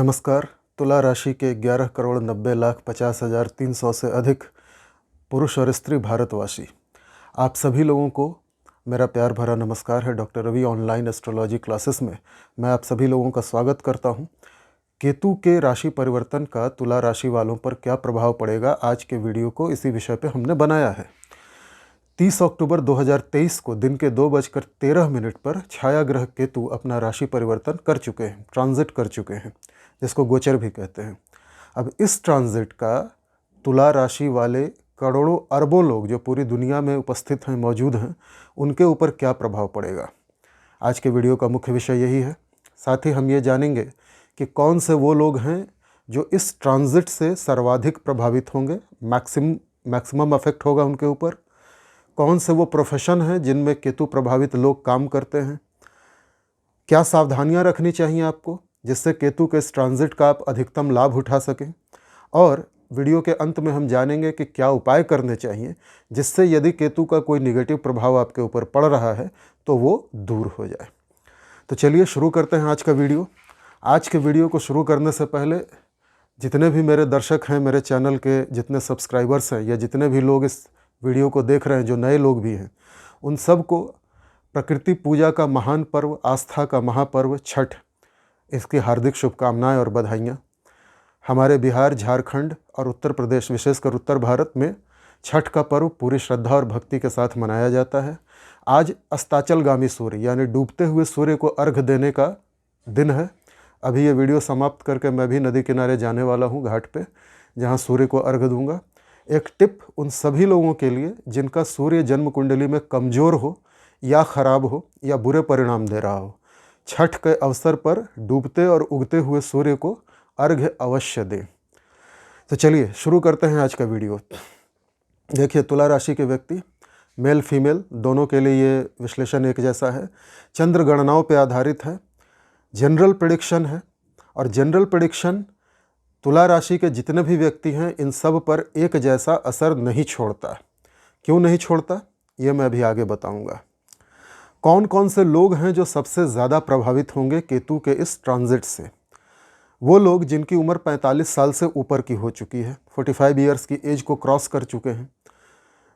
नमस्कार। तुला राशि के 11,90,50,300 से अधिक पुरुष और स्त्री भारतवासी, आप सभी लोगों को मेरा प्यार भरा नमस्कार है। Doctor Ravi online astrology classes में मैं आप सभी लोगों का स्वागत करता हूं। केतु के राशि परिवर्तन का तुला राशि वालों पर क्या प्रभाव पड़ेगा, आज के वीडियो को इसी विषय पे हमने बनाया है। 30 अक्टूबर 2023 को दिन के 2:13 पर छाया ग्रह केतु अपना राशि परिवर्तन कर चुके हैं, ट्रांजिट कर चुके हैं, जिसको गोचर भी कहते हैं। अब इस ट्रांजिट का तुला राशि वाले करोड़ों अरबों लोग जो पूरी दुनिया में उपस्थित हैं, मौजूद हैं, उनके ऊपर क्या प्रभाव पड़ेगा, आज के वीडियो का मुख्य विषय यही है। साथ ही हम ये जानेंगे कि कौन से वो लोग हैं जो इस ट्रांजिट से सर्वाधिक प्रभावित होंगे, मैक्सिमम अफेक्ट होगा उनके ऊपर। कौन से वो प्रोफेशन हैं जिनमें केतु प्रभावित लोग काम करते हैं, क्या सावधानियां रखनी चाहिए आपको जिससे केतु के इस ट्रांजिट का आप अधिकतम लाभ उठा सकें। और वीडियो के अंत में हम जानेंगे कि क्या उपाय करने चाहिए जिससे यदि केतु का कोई निगेटिव प्रभाव आपके ऊपर पड़ रहा है तो वो दूर हो जाए। तो चलिए शुरू करते हैं आज का वीडियो। आज के वीडियो को शुरू करने से पहले जितने भी मेरे दर्शक हैं, मेरे चैनल के जितने सब्सक्राइबर्स हैं, या जितने भी लोग इस वीडियो को देख रहे हैं, जो नए लोग भी हैं, उन सब को प्रकृति पूजा का महान पर्व, आस्था का महापर्व छठ, इसकी हार्दिक शुभकामनाएं और बधाइयाँ। हमारे बिहार, झारखंड और उत्तर प्रदेश, विशेषकर उत्तर भारत में छठ का पर्व पूरी श्रद्धा और भक्ति के साथ मनाया जाता है। आज अस्ताचलगामी सूर्य यानी डूबते हुए सूर्य को अर्घ देने का दिन है। अभी ये वीडियो समाप्त करके मैं भी नदी किनारे जाने वाला हूँ, घाट पे, जहाँ सूर्य को अर्घ दूंगा। एक टिप उन सभी लोगों के लिए जिनका सूर्य जन्म कुंडली में कमज़ोर हो या ख़राब हो या बुरे परिणाम दे रहा हो, छठ के अवसर पर डूबते और उगते हुए सूर्य को अर्घ्य अवश्य दें। तो चलिए शुरू करते हैं आज का वीडियो। देखिए, तुला राशि के व्यक्ति, मेल फीमेल दोनों के लिए ये विश्लेषण एक जैसा है, चंद्र गणनाओं पर आधारित है, जनरल प्रेडिक्शन है। और जनरल प्रेडिक्शन तुला राशि के जितने भी व्यक्ति हैं, इन सब पर एक जैसा असर नहीं छोड़ता। क्यों नहीं छोड़ता, ये मैं अभी आगे बताऊंगा। कौन कौन से लोग हैं जो सबसे ज़्यादा प्रभावित होंगे केतु के इस ट्रांजिट से? वो लोग जिनकी उम्र 45 साल से ऊपर की हो चुकी है, 45 ईयर्स की एज को क्रॉस कर चुके हैं।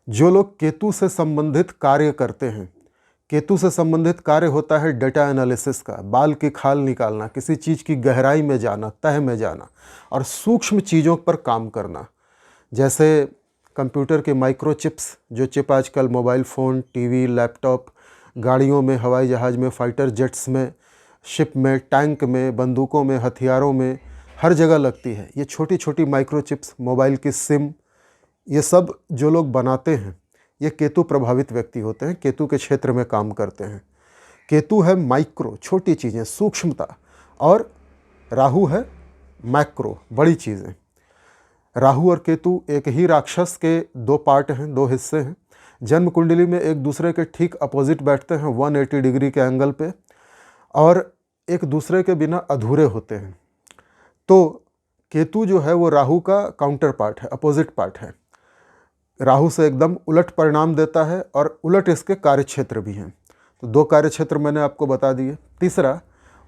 जो लोग केतु से संबंधित कार्य करते हैं, केतु से संबंधित कार्य होता है डेटा एनालिसिस का, बाल की खाल निकालना, किसी चीज़ की गहराई में जाना, तह में जाना और सूक्ष्म चीज़ों पर काम करना। जैसे कंप्यूटर के माइक्रोचिप्स, जो चिप आजकल मोबाइल फ़ोन, टीवी, लैपटॉप, गाड़ियों में, हवाई जहाज़ में, फाइटर जेट्स में, शिप में, टैंक में, बंदूकों में, हथियारों में, हर जगह लगती है। ये छोटी छोटी माइक्रोचिप्स, मोबाइल की सिम, ये सब जो लोग बनाते हैं, ये केतु प्रभावित व्यक्ति होते हैं, केतु के क्षेत्र में काम करते हैं। केतु है माइक्रो, छोटी चीज़ें, सूक्ष्मता, और राहु है मैक्रो, बड़ी चीज़ें। राहु और केतु एक ही राक्षस के दो पार्ट हैं, दो हिस्से हैं। जन्म कुंडली में एक दूसरे के ठीक अपोजिट बैठते हैं, 180 डिग्री के एंगल पे, और एक दूसरे के बिना अधूरे होते हैं। तो केतु जो है वो राहु का काउंटर पार्ट है, अपोजिट पार्ट है। राहु से एकदम उलट परिणाम देता है और उलट इसके कार्यक्षेत्र भी हैं। तो दो कार्यक्षेत्र मैंने आपको बता दिए। तीसरा,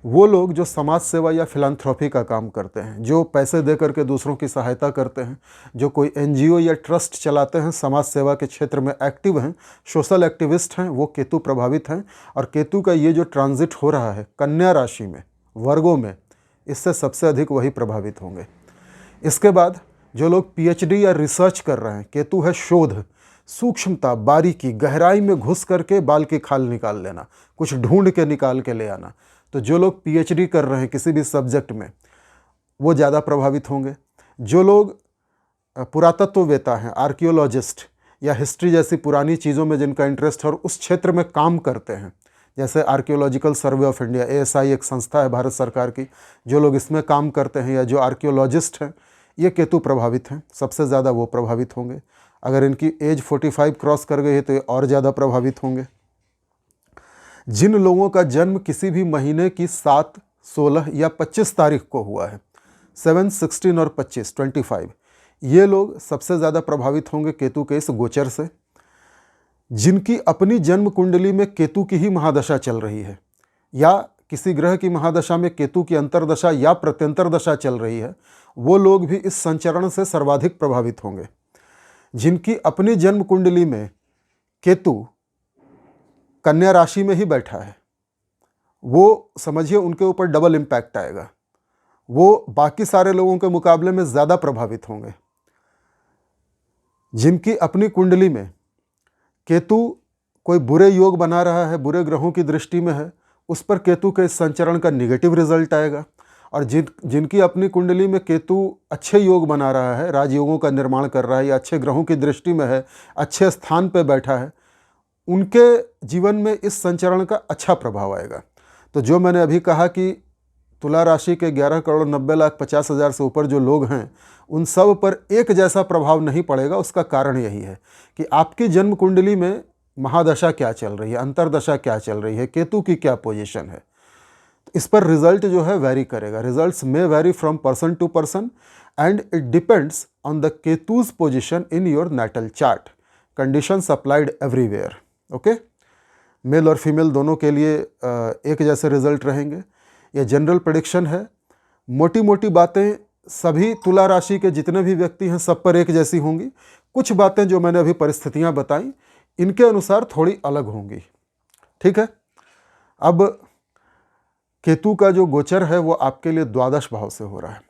वो लोग जो समाज सेवा या फिलैंथ्रोपी का काम करते हैं, जो पैसे दे करके दूसरों की सहायता करते हैं, जो कोई एनजीओ या ट्रस्ट चलाते हैं, समाज सेवा के क्षेत्र में एक्टिव हैं, सोशल एक्टिविस्ट हैं, वो केतु प्रभावित हैं। और केतु का ये जो ट्रांजिट हो रहा है कन्या राशि में, वर्गों में, इससे सबसे अधिक वही प्रभावित होंगे। इसके बाद जो लोग पीएचडी या रिसर्च कर रहे हैं, केतु है शोध, सूक्ष्मता, बारीकी, गहराई में घुस करके बाल की खाल निकाल लेना, कुछ ढूंढ के निकाल के ले आना। तो जो लोग पीएचडी कर रहे हैं किसी भी सब्जेक्ट में, वो ज़्यादा प्रभावित होंगे। जो लोग पुरातत्ववेता हैं, आर्कियोलॉजिस्ट, या हिस्ट्री जैसी पुरानी चीज़ों में जिनका इंटरेस्ट है और उस क्षेत्र में काम करते हैं, जैसे archaeological survey of India, ASI एक संस्था है भारत सरकार की, जो लोग इसमें काम करते हैं या जो आर्कियोलॉजिस्ट हैं, ये केतु प्रभावित हैं, सबसे ज़्यादा वो प्रभावित होंगे। अगर इनकी एज 45 क्रॉस कर गई है तो ये और ज़्यादा प्रभावित होंगे। जिन लोगों का जन्म किसी भी महीने की 7, 16 या 25 तारीख को हुआ है, 7, 16 और 25, ये लोग सबसे ज़्यादा प्रभावित होंगे केतु के इस गोचर से। जिनकी अपनी जन्म कुंडली में केतु की ही महादशा चल रही है, या किसी ग्रह की महादशा में केतु की अंतर्दशा या प्रत्यंतर दशा चल रही है, वो लोग भी इस संचरण से सर्वाधिक प्रभावित होंगे। जिनकी अपनी जन्म कुंडली में केतु कन्या राशि में ही बैठा है, वो समझिए उनके ऊपर डबल इम्पैक्ट आएगा, वो बाकी सारे लोगों के मुकाबले में ज़्यादा प्रभावित होंगे। जिनकी अपनी कुंडली में केतु कोई बुरे योग बना रहा है, बुरे ग्रहों की दृष्टि में है, उस पर केतु के इस संचरण का निगेटिव रिजल्ट आएगा। और जिनकी अपनी कुंडली में केतु अच्छे योग बना रहा है, राजयोगों का निर्माण कर रहा है या अच्छे ग्रहों की दृष्टि में है, अच्छे स्थान पर बैठा है, उनके जीवन में इस संचरण का अच्छा प्रभाव आएगा। तो जो मैंने अभी कहा कि तुला राशि के 11,90,50,000 से ऊपर जो लोग हैं, उन सब पर एक जैसा प्रभाव नहीं पड़ेगा। उसका कारण यही है कि आपकी जन्म कुंडली में महादशा क्या चल रही है, अंतरदशा क्या चल रही है, केतु की क्या पोजीशन है, इस पर रिजल्ट जो है वेरी करेगा। Results may vary from person to person and it depends on the Ketu's position in your natal chart. Conditions applied everywhere. Okay, male और फीमेल दोनों के लिए एक जैसे रिजल्ट रहेंगे। ये जनरल प्रेडिक्शन है। मोटी मोटी बातें सभी तुला राशि के जितने भी व्यक्ति हैं सब पर एक जैसी होंगी। कुछ बातें जो मैंने अभी परिस्थितियां बताई, इनके अनुसार थोड़ी अलग होंगी। ठीक है। अब केतु का जो गोचर है वो आपके लिए द्वादश भाव से हो रहा है।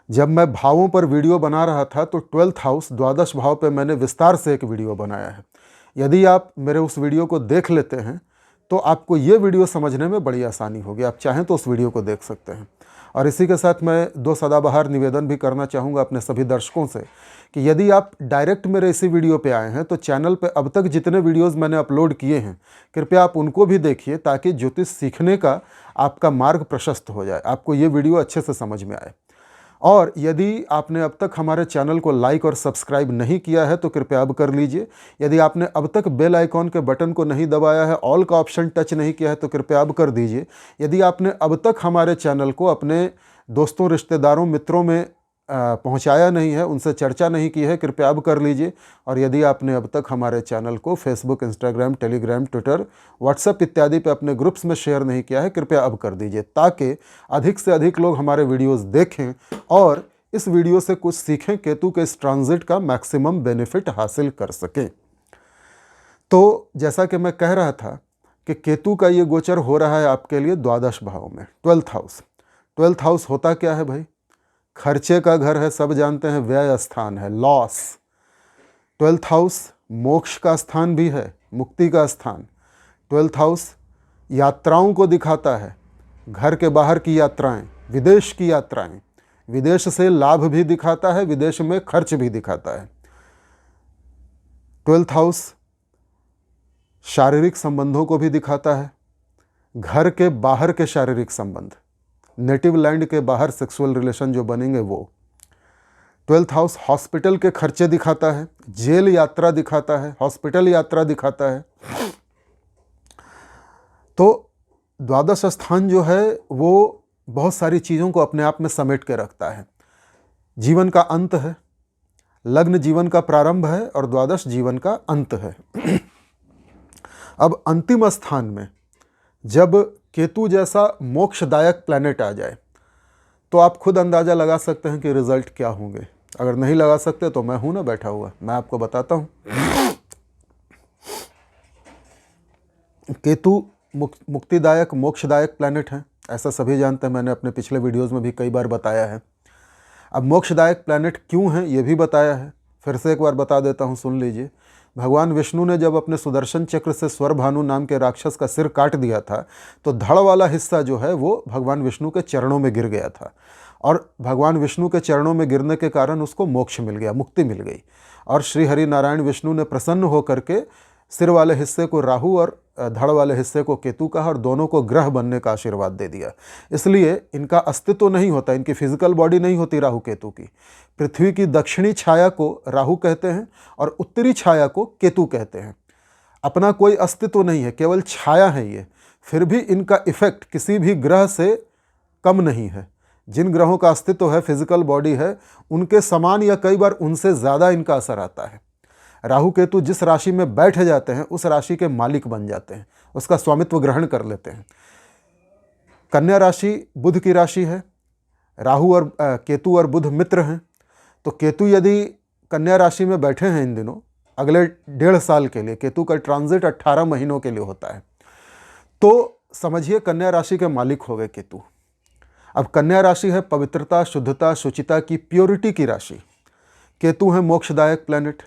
जब मैं भावों पर वीडियो बना रहा था तो 12th हाउस द्वादश भाव पे मैंने विस्तार से एक वीडियो बनाया है। यदि आप मेरे उस वीडियो को देख लेते हैं तो आपको ये वीडियो समझने में बड़ी आसानी होगी। आप चाहें तो उस वीडियो को देख सकते हैं। और इसी के साथ मैं दो सदाबहार निवेदन भी करना चाहूँगा अपने सभी दर्शकों से कि यदि आप डायरेक्ट मेरे इसी वीडियो पे आए हैं तो चैनल पे अब तक जितने वीडियोस मैंने अपलोड किए हैं कृपया आप उनको भी देखिए, ताकि ज्योतिष सीखने का आपका मार्ग प्रशस्त हो जाए, आपको ये वीडियो अच्छे से समझ में आए। और यदि आपने अब तक हमारे चैनल को लाइक और सब्सक्राइब नहीं किया है तो कृपया अब कर लीजिए। यदि आपने अब तक बेल आइकॉन के बटन को नहीं दबाया है, ऑल का ऑप्शन टच नहीं किया है तो कृपया अब कर दीजिए। यदि आपने अब तक हमारे चैनल को अपने दोस्तों, रिश्तेदारों, मित्रों में पहुंचाया नहीं है, उनसे चर्चा नहीं की है, कृपया अब कर लीजिए। और यदि आपने अब तक हमारे चैनल को Facebook, Instagram, Telegram, Twitter, WhatsApp इत्यादि पे अपने ग्रुप्स में शेयर नहीं किया है, कृपया अब कर दीजिए, ताकि अधिक से अधिक लोग हमारे वीडियोस देखें और इस वीडियो से कुछ सीखें, केतु के इस ट्रांजिट का मैक्सिमम बेनिफिट हासिल कर सकें। तो जैसा कि मैं कह रहा था कि केतु का ये गोचर हो रहा है आपके लिए द्वादश भाव में, 12th हाउस। 12th हाउस होता क्या है भाई? खर्चे का घर है, सब जानते हैं, व्यय स्थान है, लॉस। 12th हाउस मोक्ष का स्थान भी है, मुक्ति का स्थान। 12th हाउस यात्राओं को दिखाता है, घर के बाहर की यात्राएं, विदेश की यात्राएं, विदेश से लाभ भी दिखाता है, विदेश में खर्च भी दिखाता है। 12th हाउस शारीरिक संबंधों को भी दिखाता है, घर के बाहर के शारीरिक संबंध, नेटिव लैंड के बाहर सेक्सुअल रिलेशन जो बनेंगे वो। 12th हाउस हॉस्पिटल के खर्चे दिखाता है, जेल यात्रा दिखाता है, हॉस्पिटल यात्रा दिखाता है। तो द्वादश स्थान जो है वो बहुत सारी चीज़ों को अपने आप में समेट के रखता है। जीवन का अंत है, लग्न जीवन का प्रारंभ है और द्वादश जीवन का अंत है। अब अंतिम स्थान में जब केतु जैसा मोक्षदायक प्लैनेट आ जाए तो आप खुद अंदाज़ा लगा सकते हैं कि रिजल्ट क्या होंगे। अगर नहीं लगा सकते तो मैं हूं ना बैठा हुआ, मैं आपको बताता हूं। केतु मुक्तिदायक, मोक्षदायक प्लैनेट है, ऐसा सभी जानते हैं, मैंने अपने पिछले वीडियोस में भी कई बार बताया है। अब मोक्षदायक प्लैनेट क्यों है ये भी बताया है, फिर से एक बार बता देता हूँ, सुन लीजिए। भगवान विष्णु ने जब अपने सुदर्शन चक्र से स्वरभानु नाम के राक्षस का सिर काट दिया था तो धड़ वाला हिस्सा जो है वो भगवान विष्णु के चरणों में गिर गया था, और भगवान विष्णु के चरणों में गिरने के कारण उसको मोक्ष मिल गया, मुक्ति मिल गई। और श्री हरि नारायण विष्णु ने प्रसन्न होकर के सिर वाले हिस्से को राहु और धड़ वाले हिस्से को केतु कहा और दोनों को ग्रह बनने का आशीर्वाद दे दिया। इसलिए इनका अस्तित्व नहीं होता, इनकी फिजिकल बॉडी नहीं होती राहु केतु की। पृथ्वी की दक्षिणी छाया को राहु कहते हैं और उत्तरी छाया को केतु कहते हैं। अपना कोई अस्तित्व नहीं है, केवल छाया है ये। फिर भी इनका इफेक्ट किसी भी ग्रह से कम नहीं है। जिन ग्रहों का अस्तित्व है, फिजिकल बॉडी है, उनके समान या कई बार उनसे ज़्यादा इनका असर आता है। राहु केतु जिस राशि में बैठ जाते हैं उस राशि के मालिक बन जाते हैं, उसका स्वामित्व ग्रहण कर लेते हैं। कन्या राशि बुध की राशि है, राहु और केतु और बुध मित्र हैं। तो केतु यदि कन्या राशि में बैठे हैं इन दिनों, अगले 1.5 साल के लिए, केतु का ट्रांजिट 18 महीनों के लिए होता है, तो समझिए कन्या राशि के मालिक हो गए केतु। अब कन्या राशि है पवित्रता, शुद्धता, शुचिता की, प्योरिटी की राशि। केतु है मोक्षदायक प्लैनेट।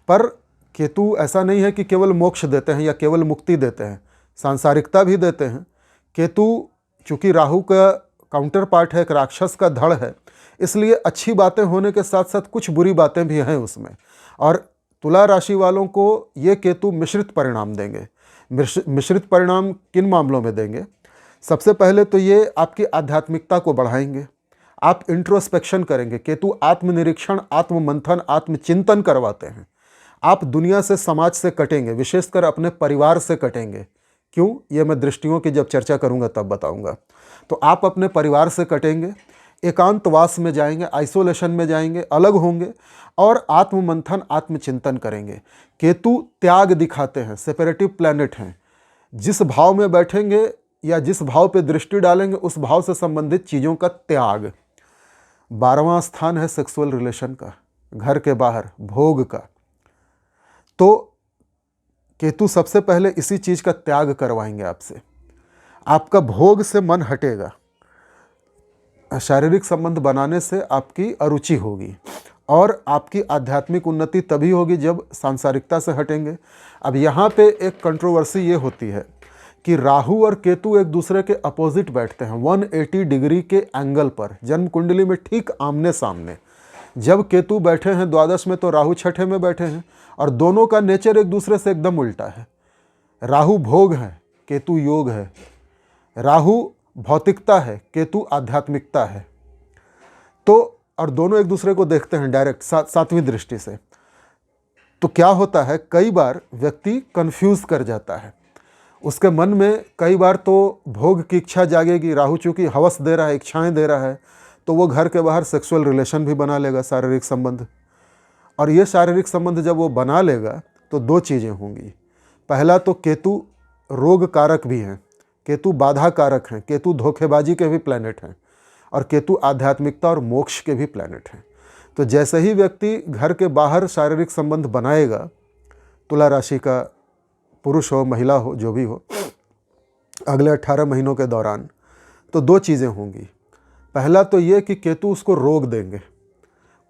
पर केतु ऐसा नहीं है कि केवल मोक्ष देते हैं या केवल मुक्ति देते हैं, सांसारिकता भी देते हैं। केतु चूंकि राहु का काउंटर पार्ट है, एक राक्षस का धड़ है, इसलिए अच्छी बातें होने के साथ साथ कुछ बुरी बातें भी हैं उसमें। और तुला राशि वालों को ये केतु मिश्रित परिणाम देंगे। मिश्रित परिणाम किन मामलों में देंगे? सबसे पहले तो ये आपकी आध्यात्मिकता को बढ़ाएंगे, आप इंट्रोस्पेक्शन करेंगे। केतु आत्मनिरीक्षण, आत्ममंथन, आत्मचिंतन करवाते हैं। आप दुनिया से, समाज से कटेंगे, विशेषकर अपने परिवार से कटेंगे। क्यों? ये मैं दृष्टियों की जब चर्चा करूंगा तब बताऊंगा। तो आप अपने परिवार से कटेंगे, एकांतवास में जाएंगे, आइसोलेशन में जाएंगे, अलग होंगे और आत्ममंथन, आत्मचिंतन करेंगे। केतु त्याग दिखाते हैं, सेपरेटिव प्लैनेट हैं। जिस भाव में बैठेंगे या जिस भाव पे दृष्टि डालेंगे, उस भाव से संबंधित चीज़ों का त्याग। 12वां स्थान है सेक्सुअल रिलेशन का, घर के बाहर भोग का। तो केतु सबसे पहले इसी चीज़ का त्याग करवाएंगे आपसे। आपका भोग से मन हटेगा, शारीरिक संबंध बनाने से आपकी अरुचि होगी और आपकी आध्यात्मिक उन्नति तभी होगी जब सांसारिकता से हटेंगे। अब यहाँ पे एक कंट्रोवर्सी ये होती है कि राहु और केतु एक दूसरे के अपोजिट बैठते हैं 180 डिग्री के एंगल पर, जन्म कुंडली में ठीक आमने सामने। जब केतु बैठे हैं द्वादश में तो राहु छठे में बैठे हैं और दोनों का नेचर एक दूसरे से एकदम उल्टा है। राहु भोग है, केतु योग है। राहु भौतिकता है, केतु आध्यात्मिकता है। तो और दोनों एक दूसरे को देखते हैं डायरेक्ट, सातवीं दृष्टि से। तो क्या होता है, कई बार व्यक्ति कंफ्यूज कर जाता है। उसके मन में कई बार तो भोग की इच्छा जागेगी, राहु चूंकि हवस दे रहा है, इच्छाएं दे रहा है, तो वो घर के बाहर सेक्सुअल रिलेशन भी बना लेगा, शारीरिक संबंध। और ये शारीरिक संबंध जब वो बना लेगा तो दो चीज़ें होंगी। पहला तो केतु रोग कारक भी हैं, केतु बाधा कारक हैं, केतु धोखेबाजी के भी प्लैनेट हैं और केतु आध्यात्मिकता और मोक्ष के भी प्लैनेट हैं। तो जैसे ही व्यक्ति घर के बाहर शारीरिक संबंध बनाएगा, तुला राशि का पुरुष हो महिला हो जो भी हो, अगले 18 महीनों के दौरान, तो दो चीज़ें होंगी। पहला तो ये कि केतु उसको रोग देंगे,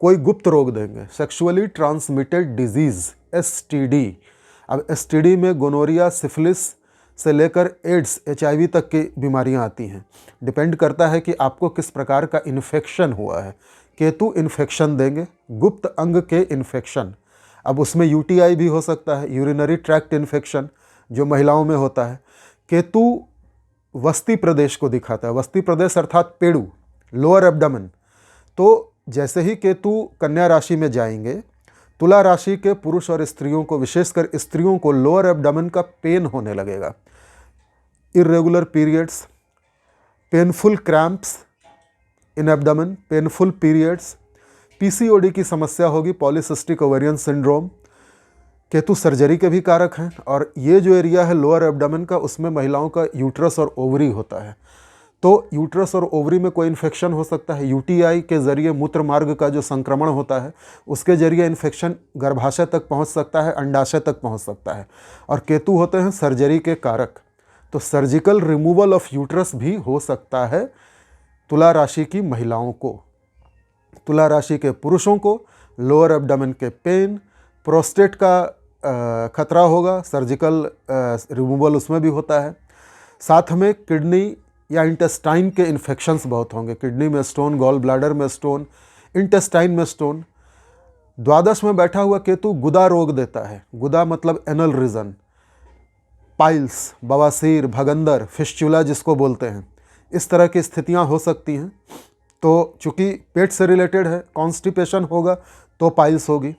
कोई गुप्त रोग देंगे, सेक्सुअली ट्रांसमिटेड डिजीज़, STD। अब STD में गोनोरिया, सिफिलिस से लेकर एड्स, HIV तक की बीमारियां आती हैं। डिपेंड करता है कि आपको किस प्रकार का इन्फेक्शन हुआ है। केतु इन्फेक्शन देंगे, गुप्त अंग के इन्फेक्शन। अब उसमें UTI भी हो सकता है, यूरिनरी ट्रैक्ट इन्फेक्शन, जो महिलाओं में होता है। केतु वस्ती प्रदेश को दिखाता है, वस्ती प्रदेश अर्थात पेड़ू, लोअर एब्डोमेन। तो जैसे ही केतु कन्या राशि में जाएंगे, तुला राशि के पुरुष और स्त्रियों को, विशेषकर स्त्रियों को लोअर एब्डोमेन का पेन होने लगेगा, इरेगुलर पीरियड्स, पेनफुल क्रैम्प्स इन एब्डोमेन, पेनफुल पीरियड्स, PCOD की समस्या होगी, polycystic ovarian syndrome. Ketu surgery के भी कारक हैं और ये जो एरिया है लोअर एब्डोमेन का, उसमें महिलाओं का यूट्रस और ओवरी होता है। तो यूट्रस और ओवरी में कोई इन्फेक्शन हो सकता है। UTI के जरिए मूत्र मार्ग का जो संक्रमण होता है, उसके जरिए इन्फेक्शन गर्भाशय तक पहुंच सकता है, अंडाशय तक पहुंच सकता है। और केतु होते हैं सर्जरी के कारक, तो सर्जिकल रिमूवल ऑफ यूट्रस भी हो सकता है तुला राशि की महिलाओं को। तुला राशि के पुरुषों को लोअर एब्डोमेन के पेन, प्रोस्टेट का खतरा होगा, सर्जिकल रिमूवल उसमें भी होता है। साथ में किडनी या इंटेस्टाइन के इन्फेक्शंस बहुत होंगे, किडनी में स्टोन, गॉल ब्लैडर में स्टोन, इंटेस्टाइन में स्टोन। द्वादश में बैठा हुआ केतु गुदा रोग देता है, गुदा मतलब एनल रीजन, पाइल्स, बवासीर, भगंदर, फिस्चुला जिसको बोलते हैं, इस तरह की स्थितियां हो सकती हैं। तो चूंकि पेट से रिलेटेड है, कॉन्स्टिपेशन होगा तो पाइल्स होगी,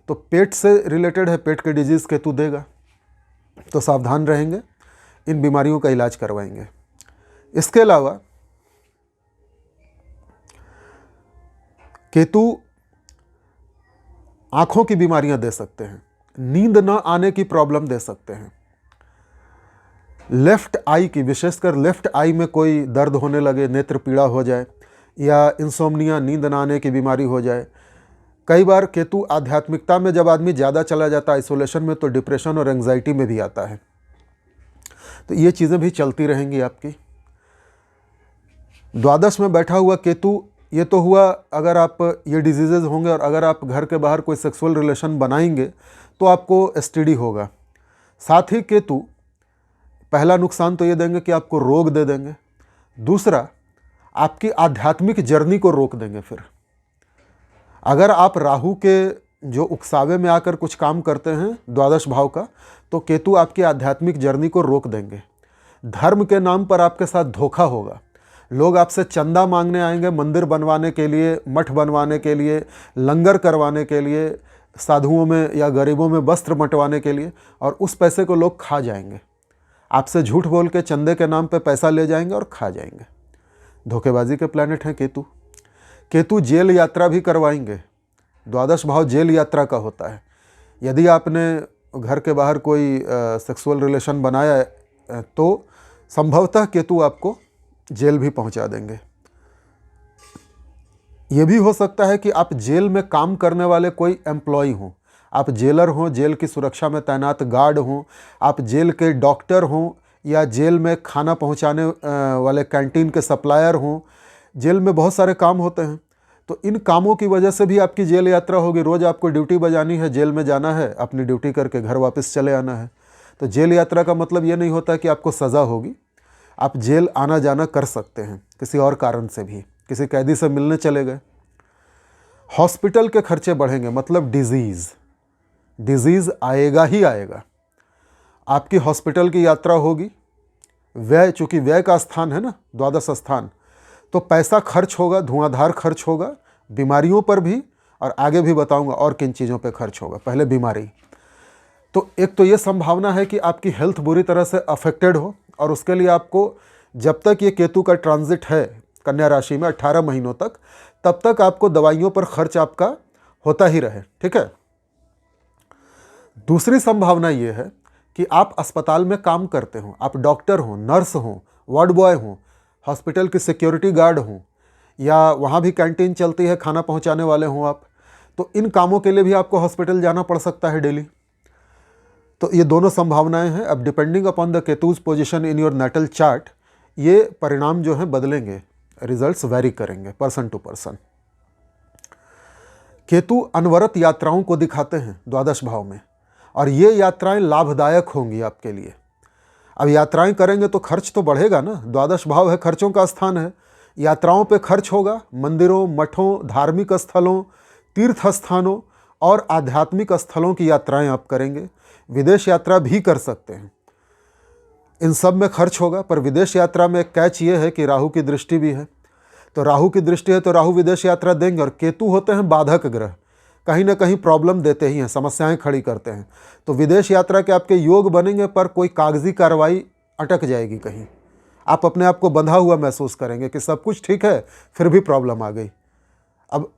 तो पेट से रिलेटेड है, पेट के डिजीज़ केतु देगा। तो सावधान रहेंगे, इन बीमारियों का इलाज करवाएंगे। इसके अलावा केतु आंखों की बीमारियां दे सकते हैं, नींद न आने की प्रॉब्लम दे सकते हैं, लेफ़्ट आई की, विशेषकर लेफ़्ट आई में कोई दर्द होने लगे, नेत्र पीड़ा हो जाए, या इंसोम्निया, नींद न आने की बीमारी हो जाए। कई बार केतु आध्यात्मिकता में जब आदमी ज़्यादा चला जाता है, आइसोलेशन में, तो डिप्रेशन और एंग्जाइटी में भी आता है। तो ये चीज़ें भी चलती रहेंगी आपकी। द्वादश में बैठा हुआ केतु, ये तो हुआ अगर आप ये डिजीज़ेज़ होंगे और अगर आप घर के बाहर कोई सेक्सुअल रिलेशन बनाएंगे तो आपको एसटीडी होगा। साथ ही केतु पहला नुकसान तो ये देंगे कि आपको रोग दे देंगे, दूसरा आपकी आध्यात्मिक जर्नी को रोक देंगे। फिर अगर आप राहु के जो उकसावे में आकर कुछ काम करते हैं द्वादश भाव का, तो केतु आपकी आध्यात्मिक जर्नी को रोक देंगे। धर्म के नाम पर आपके साथ धोखा होगा। लोग आपसे चंदा मांगने आएंगे मंदिर बनवाने के लिए, मठ बनवाने के लिए, लंगर करवाने के लिए, साधुओं में या गरीबों में वस्त्र बंटवाने के लिए, और उस पैसे को लोग खा जाएंगे। आपसे झूठ बोल के चंदे के नाम पे पैसा ले जाएंगे और खा जाएंगे। धोखेबाजी के प्लैनेट हैं केतु। केतु जेल यात्रा भी करवाएंगे। द्वादश भाव जेल यात्रा का होता है। यदि आपने घर के बाहर कोई सेक्सुअल रिलेशन बनाया है तो संभवतः केतु आपको जेल भी पहुंचा देंगे। ये भी हो सकता है कि आप जेल में काम करने वाले कोई एम्प्लॉय हों, आप जेलर हों, जेल की सुरक्षा में तैनात गार्ड हों, आप जेल के डॉक्टर हों, या जेल में खाना पहुंचाने वाले कैंटीन के सप्लायर हों। जेल में बहुत सारे काम होते हैं, तो इन कामों की वजह से भी आपकी जेल यात्रा होगी। रोज़ आपको ड्यूटी बजानी है, जेल में जाना है, अपनी ड्यूटी करके घर वापस चले आना है। तो जेल यात्रा का मतलब ये नहीं होता कि आपको सज़ा होगी। आप जेल आना जाना कर सकते हैं किसी और कारण से भी, किसी कैदी से मिलने चले गए। हॉस्पिटल के खर्चे बढ़ेंगे, मतलब डिजीज़ आएगा ही आएगा। आपकी हॉस्पिटल की यात्रा होगी। व्यय, चूँकि व्यय का स्थान है ना द्वादश स्थान, तो पैसा खर्च होगा, धुआंधार खर्च होगा, बीमारियों पर भी, और आगे भी बताऊंगा और किन चीज़ों पे खर्च होगा। पहले बीमारी, तो एक तो ये संभावना है कि आपकी हेल्थ बुरी तरह से अफेक्टेड हो, और उसके लिए आपको जब तक ये केतु का ट्रांजिट है कन्या राशि में 18 महीनों तक, तब तक आपको दवाइयों पर खर्च आपका होता ही रहे। ठीक है। दूसरी संभावना ये है कि आप अस्पताल में काम करते हो, आप डॉक्टर हो, नर्स हो, वार्ड बॉय हो, हॉस्पिटल की सिक्योरिटी गार्ड हो, या वहाँ भी कैंटीन चलती है, खाना पहुँचाने वाले हों आप, तो इन कामों के लिए भी आपको हॉस्पिटल जाना पड़ सकता है डेली। तो ये दोनों संभावनाएं हैं। अब depending upon the Ketu's position in your natal chart, ये परिणाम जो हैं बदलेंगे, रिजल्ट्स वेरी करेंगे पर्सन टू पर्सन। केतु अनवरत यात्राओं को दिखाते हैं द्वादश भाव में, और ये यात्राएं लाभदायक होंगी आपके लिए। अब यात्राएं करेंगे तो खर्च तो बढ़ेगा ना, द्वादश भाव है, खर्चों का स्थान है। यात्राओं पे खर्च होगा, मंदिरों, मठों, धार्मिक स्थलों, तीर्थ स्थानों और आध्यात्मिक स्थलों की यात्राएं आप करेंगे। विदेश यात्रा भी कर सकते हैं, इन सब में खर्च होगा। पर विदेश यात्रा में कैच ये है कि राहु की दृष्टि भी है, तो राहु की दृष्टि है तो राहु विदेश यात्रा देंगे। और केतु होते हैं बाधक ग्रह, कहीं ना कहीं प्रॉब्लम देते ही हैं, समस्याएं खड़ी करते हैं। तो विदेश यात्रा के आपके योग बनेंगे, पर कोई कागजी कार्रवाई अटक जाएगी कहीं। आप अपने आप को बंधा हुआ महसूस करेंगे कि सब कुछ ठीक है, फिर भी प्रॉब्लम आ गई। अब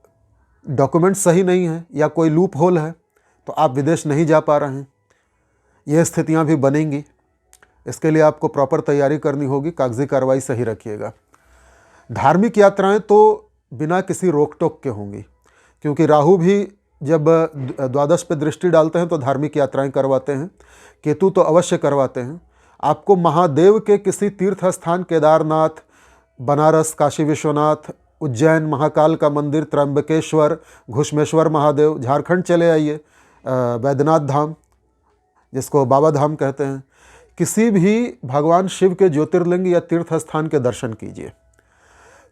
डॉक्यूमेंट सही नहीं है या कोई लूप होल है, तो आप विदेश नहीं जा पा रहे हैं। ये स्थितियां भी बनेंगी। इसके लिए आपको प्रॉपर तैयारी करनी होगी, कागजी कार्रवाई सही रखिएगा। धार्मिक यात्राएं तो बिना किसी रोक टोक के होंगी, क्योंकि राहु भी जब द्वादश पे दृष्टि डालते हैं तो धार्मिक यात्राएं करवाते हैं। केतु तो अवश्य करवाते हैं। आपको महादेव के किसी तीर्थ स्थान, केदारनाथ, बनारस, काशी विश्वनाथ, उज्जैन महाकाल का मंदिर, त्र्यंबकेश्वर, घुश्मेश्वर महादेव, झारखंड चले आइए, वैद्यनाथ धाम जिसको बाबा धाम कहते हैं, किसी भी भगवान शिव के ज्योतिर्लिंग या तीर्थ स्थान के दर्शन कीजिए।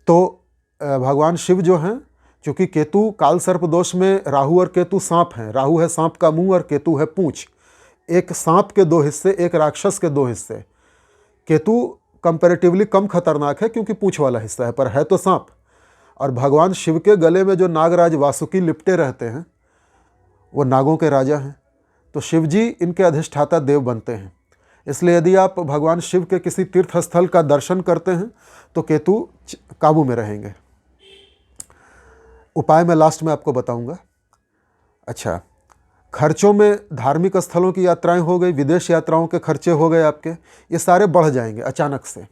तो भगवान शिव जो हैं, चूँकि केतु काल सर्प दोष में राहु और केतु सांप हैं, राहु है सांप का मुंह और केतु है पूंछ। एक सांप के दो हिस्से, एक राक्षस के दो हिस्से। केतु कंपैरेटिवली कम खतरनाक है क्योंकि पूंछ वाला हिस्सा है, पर है तो सांप। और भगवान शिव के गले में जो नागराज वासुकी लिपटे रहते हैं, वो नागों के राजा हैं। तो शिव जी इनके अधिष्ठाता देव बनते हैं। इसलिए यदि आप भगवान शिव के किसी तीर्थ स्थल का दर्शन करते हैं तो केतु काबू में रहेंगे। उपाय मैं लास्ट में आपको बताऊंगा। अच्छा, खर्चों में धार्मिक स्थलों की यात्राएं हो गई, विदेश यात्राओं के खर्चे हो गए आपके, ये सारे बढ़ जाएंगे अचानक से।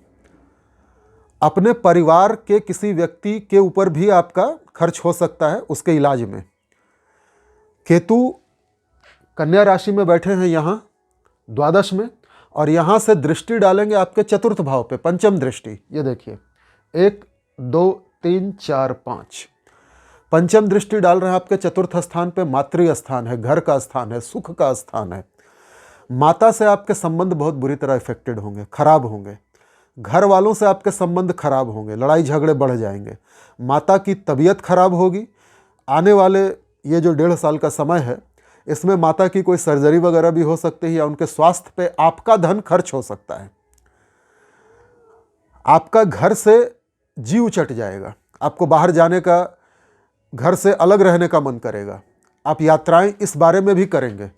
अपने परिवार के किसी व्यक्ति के ऊपर भी आपका खर्च हो सकता है उसके इलाज में। केतु कन्या राशि में बैठे हैं यहाँ द्वादश में, और यहाँ से दृष्टि डालेंगे आपके चतुर्थ भाव पे, पंचम दृष्टि। ये देखिए 1 2 3 4 5 पंचम दृष्टि डाल रहे हैं आपके चतुर्थ स्थान पे। मातृ स्थान है, घर का स्थान है, सुख का स्थान है। माता से आपके संबंध बहुत बुरी तरह इफेक्टेड होंगे, खराब होंगे। घर वालों से आपके संबंध खराब होंगे, लड़ाई झगड़े बढ़ जाएंगे, माता की तबीयत खराब होगी। आने वाले ये जो 1.5 साल का समय है, इसमें माता की कोई सर्जरी वगैरह भी हो सकती है, या उनके स्वास्थ्य पे आपका धन खर्च हो सकता है। आपका घर से जी उचट जाएगा, आपको बाहर जाने का, घर से अलग रहने का मन करेगा। आप यात्राएं इस बारे में भी करेंगे,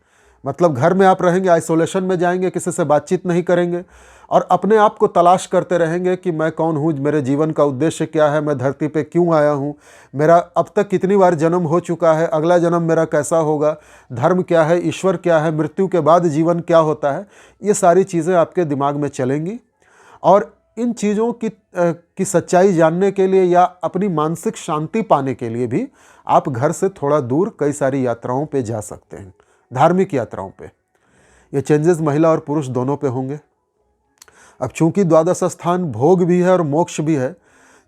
मतलब घर में आप रहेंगे, आइसोलेशन में जाएंगे, किसी से बातचीत नहीं करेंगे और अपने आप को तलाश करते रहेंगे कि मैं कौन हूँ, मेरे जीवन का उद्देश्य क्या है, मैं धरती पे क्यों आया हूँ, मेरा अब तक कितनी बार जन्म हो चुका है, अगला जन्म मेरा कैसा होगा, धर्म क्या है, ईश्वर क्या है, मृत्यु के बाद जीवन क्या होता है। ये सारी चीज़ें आपके दिमाग में चलेंगी और इन चीज़ों की सच्चाई जानने के लिए या अपनी मानसिक शांति पाने के लिए भी आप घर से थोड़ा दूर कई सारी यात्राओं पे जा सकते हैं, धार्मिक यात्राओं पे। ये चेंजेस महिला और पुरुष दोनों पे होंगे। अब चूंकि द्वादश स्थान भोग भी है और मोक्ष भी है,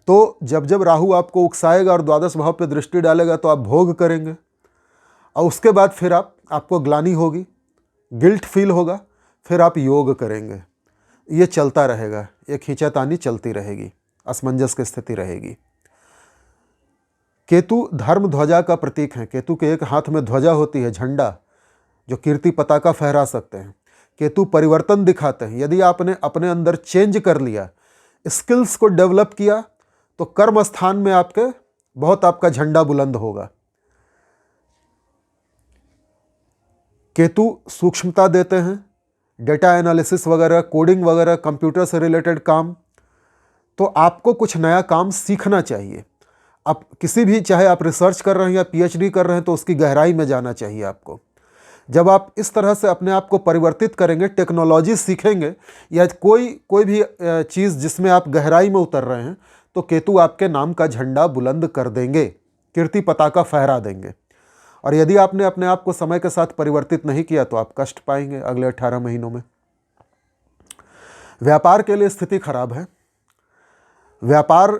तो जब जब राहु आपको उकसाएगा और द्वादश भाव पे दृष्टि डालेगा तो आप भोग करेंगे, और उसके बाद फिर आपको ग्लानि होगी, गिल्ट फील होगा, फिर आप योग करेंगे। ये चलता रहेगा, ये खींचातानी चलती रहेगी, असमंजस की स्थिति रहेगी। केतु धर्म ध्वजा का प्रतीक है। केतु के एक हाथ में ध्वजा होती है, झंडा, जो कीर्ति पताका फहरा सकते हैं। केतु परिवर्तन दिखाते हैं। यदि आपने अपने अंदर चेंज कर लिया, स्किल्स को डेवलप किया, तो कर्म स्थान में आपके बहुत आपका झंडा बुलंद होगा। केतु सूक्ष्मता देते हैं, डेटा एनालिसिस वगैरह, कोडिंग वगैरह, कंप्यूटर से रिलेटेड काम। तो आपको कुछ नया काम सीखना चाहिए। आप किसी भी, चाहे आप रिसर्च कर रहे हैं या पीएचडी कर रहे हैं, तो उसकी गहराई में जाना चाहिए आपको। जब आप इस तरह से अपने आप को परिवर्तित करेंगे, टेक्नोलॉजी सीखेंगे या कोई भी चीज़ जिसमें आप गहराई में उतर रहे हैं, तो केतु आपके नाम का झंडा बुलंद कर देंगे, कीर्ति पताका फहरा देंगे। और यदि आपने अपने आप को समय के साथ परिवर्तित नहीं किया तो आप कष्ट पाएंगे अगले 18 महीनों में। व्यापार के लिए स्थिति खराब है। व्यापार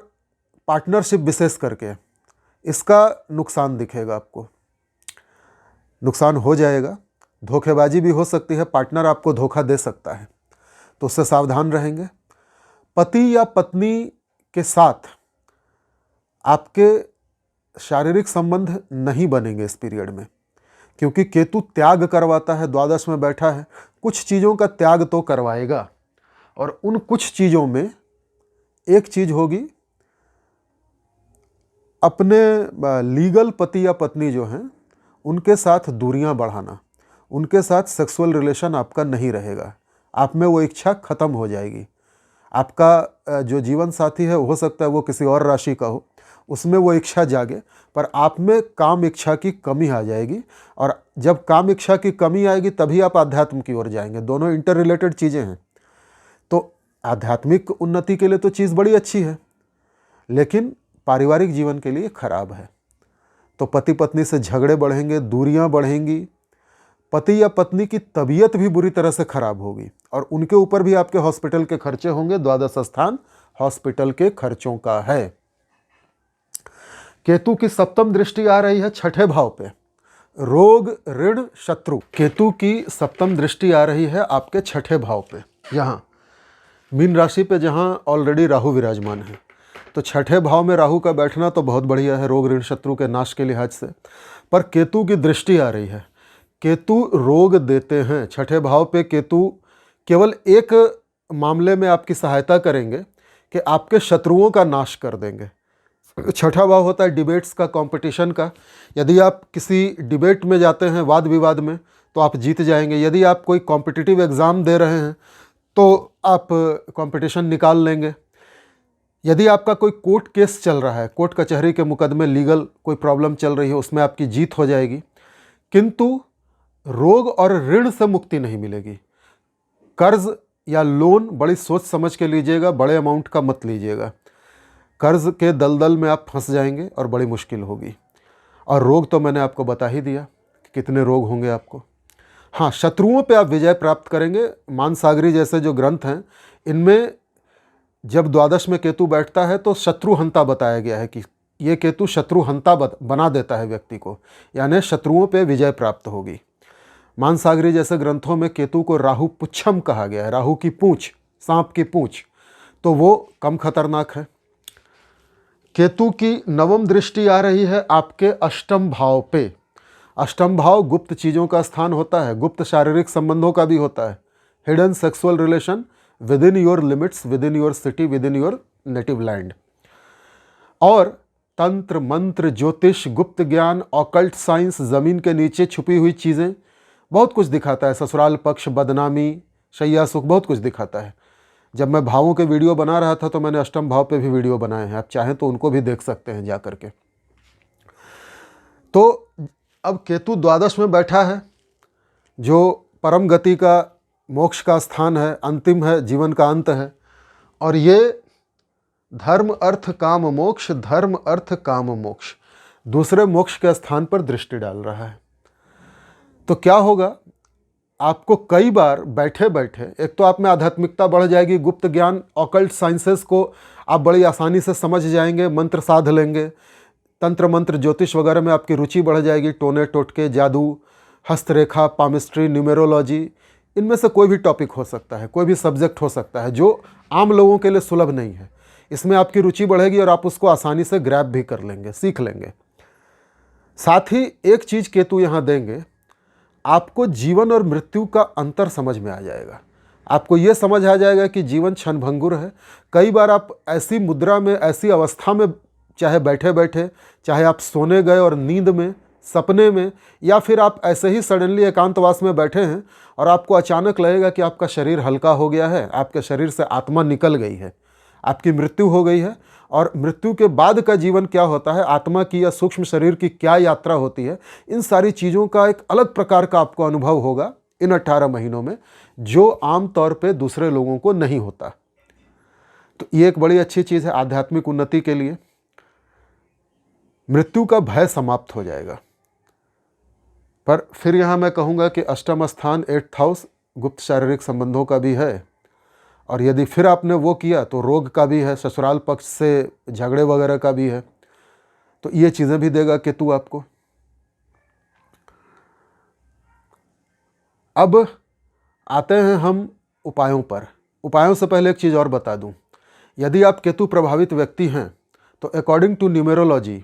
पार्टनरशिप विशेष करके इसका नुकसान दिखेगा, आपको नुकसान हो जाएगा। धोखेबाजी भी हो सकती है, पार्टनर आपको धोखा दे सकता है, तो उससे सावधान रहेंगे। पति या पत्नी के साथ आपके शारीरिक संबंध नहीं बनेंगे इस पीरियड में, क्योंकि केतु त्याग करवाता है, द्वादश में बैठा है, कुछ चीज़ों का त्याग तो करवाएगा। और उन कुछ चीज़ों में एक चीज़ होगी, अपने लीगल पति या पत्नी जो हैं उनके साथ दूरियां बढ़ाना, उनके साथ सेक्सुअल रिलेशन आपका नहीं रहेगा, आप में वो इच्छा खत्म हो जाएगी। आपका जो जीवन साथी है, हो सकता है वो किसी और राशि का हो, उसमें वो इच्छा जागे, पर आप में काम इच्छा की कमी आ जाएगी। और जब काम इच्छा की कमी आएगी तभी आप आध्यात्म की ओर जाएंगे। दोनों इंटर रिलेटेड चीज़ें हैं। तो आध्यात्मिक उन्नति के लिए तो चीज़ बड़ी अच्छी है, लेकिन पारिवारिक जीवन के लिए खराब है। तो पति पत्नी से झगड़े बढ़ेंगे, दूरियां बढ़ेंगी, पति या पत्नी की तबीयत भी बुरी तरह से खराब होगी, और उनके ऊपर भी आपके हॉस्पिटल के खर्चे होंगे। द्वादश स्थान हॉस्पिटल के खर्चों का है। केतु की सप्तम दृष्टि आ रही है छठे भाव पे, रोग ऋण शत्रु। केतु की सप्तम दृष्टि आ रही है आपके छठे भाव पे, यहाँ मीन राशि पे, जहाँ ऑलरेडी राहु विराजमान है। तो छठे भाव में राहु का बैठना तो बहुत बढ़िया है, रोग ऋण शत्रु के नाश के लिहाज से। पर केतु की दृष्टि आ रही है। केतु रोग देते हैं। छठे भाव पे केतु केवल एक मामले में आपकी सहायता करेंगे कि आपके शत्रुओं का नाश कर देंगे। छठा भाव होता है डिबेट्स का, कंपटीशन का। यदि आप किसी डिबेट में जाते हैं, वाद विवाद में, तो आप जीत जाएंगे। यदि आप कोई कॉम्पिटिटिव एग्ज़ाम दे रहे हैं तो आप कंपटीशन निकाल लेंगे। यदि आपका कोई कोर्ट केस चल रहा है, कोर्ट कचहरी के मुकदमे, लीगल कोई प्रॉब्लम चल रही है, उसमें आपकी जीत हो जाएगी। किंतु रोग और ऋण से मुक्ति नहीं मिलेगी। कर्ज या लोन बड़ी सोच समझ के लीजिएगा, बड़े अमाउंट का मत लीजिएगा। कर्ज के दलदल में आप फंस जाएंगे और बड़ी मुश्किल होगी। और रोग तो मैंने आपको बता ही दिया कि कितने रोग होंगे आपको। हाँ, शत्रुओं पे आप विजय प्राप्त करेंगे। मानसागरी जैसे जो ग्रंथ हैं, इनमें जब द्वादश में केतु बैठता है तो शत्रुहंता बताया गया है कि ये केतु शत्रुहंता बना देता है व्यक्ति को, यानी शत्रुओं पे विजय प्राप्त होगी। मानसागरी जैसे ग्रंथों में केतु को राहु पुच्छम कहा गया है, राहु की पूंछ, सांप की पूंछ, तो वो कम खतरनाक है। केतु की नवम दृष्टि आ रही है आपके अष्टम भाव पे। अष्टम भाव गुप्त चीज़ों का स्थान होता है, गुप्त शारीरिक संबंधों का भी होता है। Hidden sexual relation with in your limits, with in your city, with in your native land. और तंत्र मंत्र, ज्योतिष, गुप्त ज्ञान, ऑकल्ट साइंस, ज़मीन के नीचे छुपी हुई चीज़ें, बहुत कुछ दिखाता है। ससुराल पक्ष, बदनामी, शैया सुख, बहुत कुछ दिखाता है। जब मैं भावों के वीडियो बना रहा था तो मैंने अष्टम भाव पे भी वीडियो बनाए हैं, आप चाहें तो उनको भी देख सकते हैं जा करके। तो अब केतु द्वादश में बैठा है, जो परम गति का, मोक्ष का स्थान है, अंतिम है, जीवन का अंत है। और ये धर्म अर्थ काम मोक्ष, धर्म अर्थ काम मोक्ष, दूसरे मोक्ष के स्थान पर दृष्टि डाल रहा है। तो क्या होगा, आपको कई बार बैठे बैठे, एक तो आप में आध्यात्मिकता बढ़ जाएगी, गुप्त ज्ञान, ऑकल्ट साइंसेस को आप बड़ी आसानी से समझ जाएंगे, मंत्र साध लेंगे, तंत्र मंत्र, ज्योतिष वगैरह में आपकी रुचि बढ़ जाएगी, टोने टोटके, जादू, हस्तरेखा, पामिस्ट्री, न्यूमेरोलॉजी, इनमें से कोई भी टॉपिक हो सकता है, कोई भी सब्जेक्ट हो सकता है जो आम लोगों के लिए सुलभ नहीं है। इसमें आपकी रुचि बढ़ेगी और आप उसको आसानी से ग्रैब भी कर लेंगे, सीख लेंगे। साथ ही एक चीज़ केतु यहाँ देंगे, आपको जीवन और मृत्यु का अंतर समझ में आ जाएगा। आपको ये समझ आ जाएगा कि जीवन क्षणभंगुर है। कई बार आप ऐसी मुद्रा में, ऐसी अवस्था में, चाहे बैठे बैठे, चाहे आप सोने गए और नींद में, सपने में, या फिर आप ऐसे ही सडनली एकांतवास में बैठे हैं और आपको अचानक लगेगा कि आपका शरीर हल्का हो गया है, आपके शरीर से आत्मा निकल गई है, आपकी मृत्यु हो गई है। और मृत्यु के बाद का जीवन क्या होता है, आत्मा की या सूक्ष्म शरीर की क्या यात्रा होती है, इन सारी चीज़ों का एक अलग प्रकार का आपको अनुभव होगा इन 18 महीनों में, जो आम तौर पे दूसरे लोगों को नहीं होता। तो ये एक बड़ी अच्छी चीज़ है आध्यात्मिक उन्नति के लिए। मृत्यु का भय समाप्त हो जाएगा। पर फिर यहाँ मैं कहूँगा कि अष्टम स्थान 8th हाउस गुप्त शारीरिक संबंधों का भी है, और यदि फिर आपने वो किया तो रोग का भी है, ससुराल पक्ष से झगड़े वगैरह का भी है। तो ये चीज़ें भी देगा केतु आपको। अब आते हैं हम उपायों पर। उपायों से पहले एक चीज़ और बता दूं, यदि आप केतु प्रभावित व्यक्ति हैं तो अकॉर्डिंग टू न्यूमेरोलॉजी,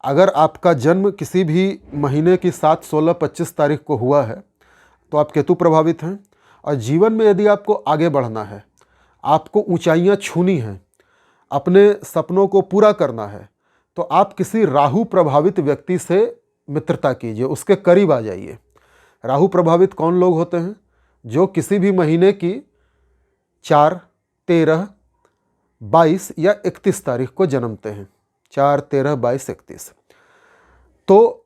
अगर आपका जन्म किसी भी महीने की 7, 16, 25 तारीख को हुआ है तो आप केतु प्रभावित हैं। और जीवन में यदि आपको आगे बढ़ना है, आपको ऊंचाइयां छूनी हैं, अपने सपनों को पूरा करना है, तो आप किसी राहु प्रभावित व्यक्ति से मित्रता कीजिए, उसके करीब आ जाइए। राहु प्रभावित कौन लोग होते हैं? जो किसी भी महीने की 4, 13, 22 या 31 तारीख को जन्मते हैं। 4, 13, 22, 31। तो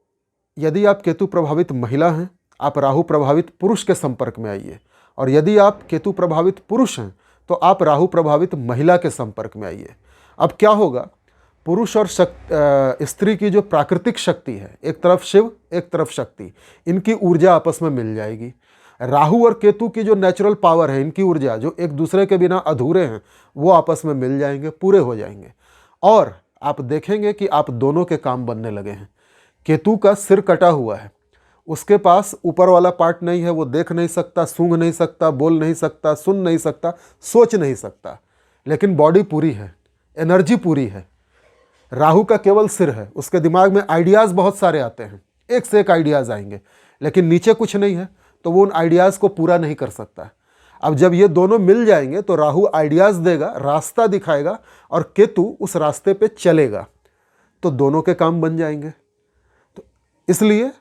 यदि आप केतु प्रभावित महिला हैं, आप राहु प्रभावित पुरुष के संपर्क में आइए। और यदि आप केतु प्रभावित पुरुष हैं तो आप राहु प्रभावित महिला के संपर्क में आइए। अब क्या होगा, पुरुष और स्त्री की जो प्राकृतिक शक्ति है, एक तरफ शिव, एक तरफ शक्ति, इनकी ऊर्जा आपस में मिल जाएगी। राहु और केतु की जो नेचुरल पावर है, इनकी ऊर्जा जो एक दूसरे के बिना अधूरे हैं, वो आपस में मिल जाएंगे, पूरे हो जाएंगे। और आप देखेंगे कि आप दोनों के काम बनने लगे हैं। केतु का सिर कटा हुआ है, उसके पास ऊपर वाला पार्ट नहीं है, वो देख नहीं सकता, सूंघ नहीं सकता, बोल नहीं सकता, सुन नहीं सकता, सोच नहीं सकता, लेकिन बॉडी पूरी है, एनर्जी पूरी है। राहु का केवल सिर है, उसके दिमाग में आइडियाज़ बहुत सारे आते हैं, एक से एक आइडियाज़ आएंगे, लेकिन नीचे कुछ नहीं है, तो वो उन आइडियाज़ को पूरा नहीं कर सकता। अब जब ये दोनों मिल जाएंगे तो राहु आइडियाज़ देगा, रास्ता दिखाएगा, और केतु उस रास्ते पे चलेगा, तो दोनों के काम बन जाएंगे। तो इसलिए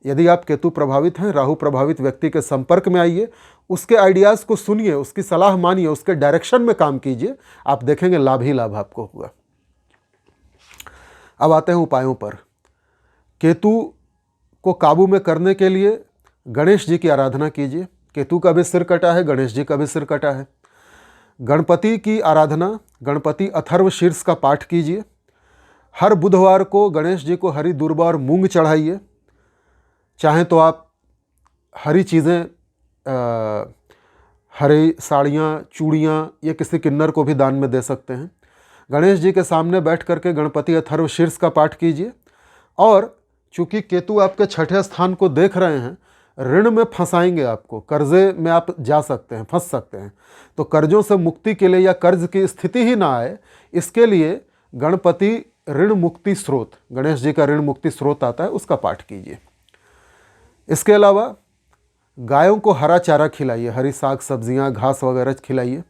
यदि आप केतु प्रभावित हैं, राहु प्रभावित व्यक्ति के संपर्क में आइए, उसके आइडियाज़ को सुनिए, उसकी सलाह मानिए, उसके डायरेक्शन में काम कीजिए, आप देखेंगे लाभ ही लाभ आपको होगा। अब आते हैं उपायों पर। केतु को काबू में करने के लिए गणेश जी की आराधना कीजिए। केतु का भी सिर कटा है, गणेश जी का भी सिर कटा है। गणपति की आराधना, गणपति अथर्व शीर्ष का पाठ कीजिए। हर बुधवार को गणेश जी को हरी दूर्वा और मूंग चढ़ाइए। चाहें तो आप हरी चीज़ें, हरी साड़ियाँ, चूड़ियाँ, ये किसी किन्नर को भी दान में दे सकते हैं। गणेश जी के सामने बैठ करके गणपति अथर्व शीर्ष का पाठ कीजिए। और चूंकि केतु आपके छठे स्थान को देख रहे हैं, ऋण में फंसाएंगे आपको, कर्जे में आप जा सकते हैं, फंस सकते हैं। तो कर्जों से मुक्ति के लिए या कर्ज की स्थिति ही ना आए, इसके लिए गणपति ऋण मुक्ति स्रोत, गणेश जी का ऋण मुक्ति स्रोत आता है, उसका पाठ कीजिए। इसके अलावा गायों को हरा चारा खिलाइए, हरी साग सब्जियां, घास वगैरह खिलाइए।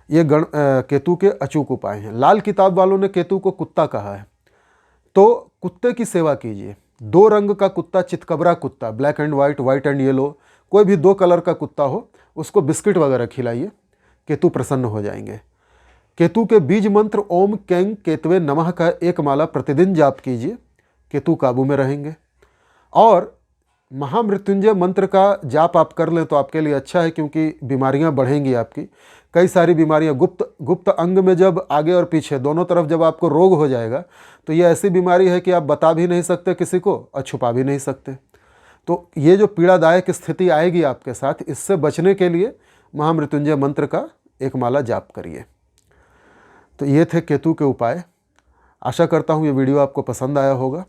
ये केतु के अचूक उपाय हैं। लाल किताब वालों ने केतु को कुत्ता कहा है, तो कुत्ते की सेवा कीजिए। 2 रंग का कुत्ता, चितकबरा कुत्ता, black and white, white and yellow, कोई भी 2 कलर का कुत्ता हो, उसको बिस्किट वगैरह खिलाइए। केतु प्रसन्न हो जाएंगे। केतु के बीज मंत्र ओम कैंग केतवे नमः का 1 माला प्रतिदिन जाप कीजिए, केतु काबू में रहेंगे। और महामृत्युंजय मंत्र का जाप आप कर लें तो आपके लिए अच्छा है, क्योंकि बीमारियां बढ़ेंगी आपकी। कई सारी बीमारियां गुप्त अंग में जब आगे और पीछे दोनों तरफ जब आपको रोग हो जाएगा, तो ये ऐसी बीमारी है कि आप बता भी नहीं सकते किसी को और छुपा भी नहीं सकते। तो ये जो पीड़ादायक स्थिति आएगी आपके साथ, इससे बचने के लिए महामृत्युंजय मंत्र का 1 माला जाप करिए। तो ये थे केतु के उपाय। आशा करता हूँ ये वीडियो आपको पसंद आया होगा।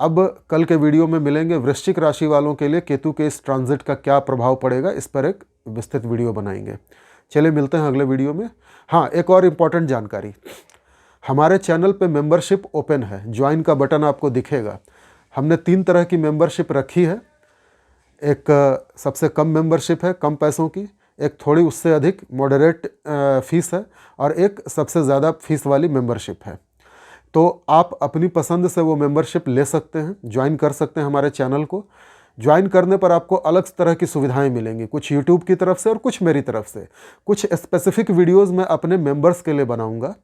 अब कल के वीडियो में मिलेंगे। वृश्चिक राशि वालों के लिए केतु के इस ट्रांजिट का क्या प्रभाव पड़ेगा, इस पर एक विस्तृत वीडियो बनाएंगे। चलिए मिलते हैं अगले वीडियो में। हाँ, एक और इम्पॉर्टेंट जानकारी, हमारे चैनल पे मेंबरशिप ओपन है, ज्वाइन का बटन आपको दिखेगा। हमने 3 तरह की मेंबरशिप रखी है। एक सबसे कम मेंबरशिप है, कम पैसों की, एक थोड़ी उससे अधिक मॉडरेट फीस है, और एक सबसे ज़्यादा फीस वाली मेंबरशिप है। तो आप अपनी पसंद से वो मेंबरशिप ले सकते हैं, ज्वाइन कर सकते हैं हमारे चैनल को। ज्वाइन करने पर आपको अलग तरह की सुविधाएं मिलेंगी, कुछ यूट्यूब की तरफ से और कुछ मेरी तरफ से। कुछ स्पेसिफिक वीडियोस मैं अपने मेंबर्स के लिए बनाऊंगा,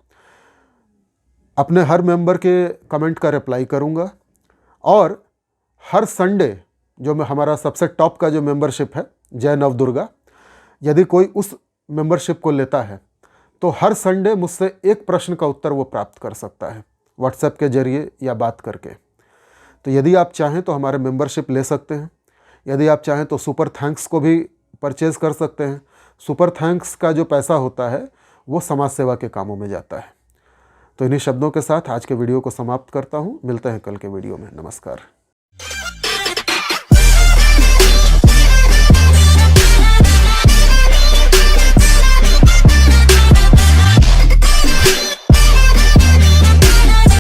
अपने हर मेंबर के कमेंट का रिप्लाई करूंगा। और हर संडे जो हमारा सबसे टॉप का जो मेंबरशिप है, जय नवदुर्गा, यदि कोई उस मेंबरशिप को लेता है तो हर संडे मुझसे एक प्रश्न का उत्तर वो प्राप्त कर सकता है, व्हाट्सएप के जरिए या बात करके। तो यदि आप चाहें तो हमारे मेंबरशिप ले सकते हैं। यदि आप चाहें तो सुपर थैंक्स को भी परचेज़ कर सकते हैं। सुपर थैंक्स का जो पैसा होता है वो समाज सेवा के कामों में जाता है। तो इन्हीं शब्दों के साथ आज के वीडियो को समाप्त करता हूँ। मिलते हैं कल के वीडियो में। नमस्कार।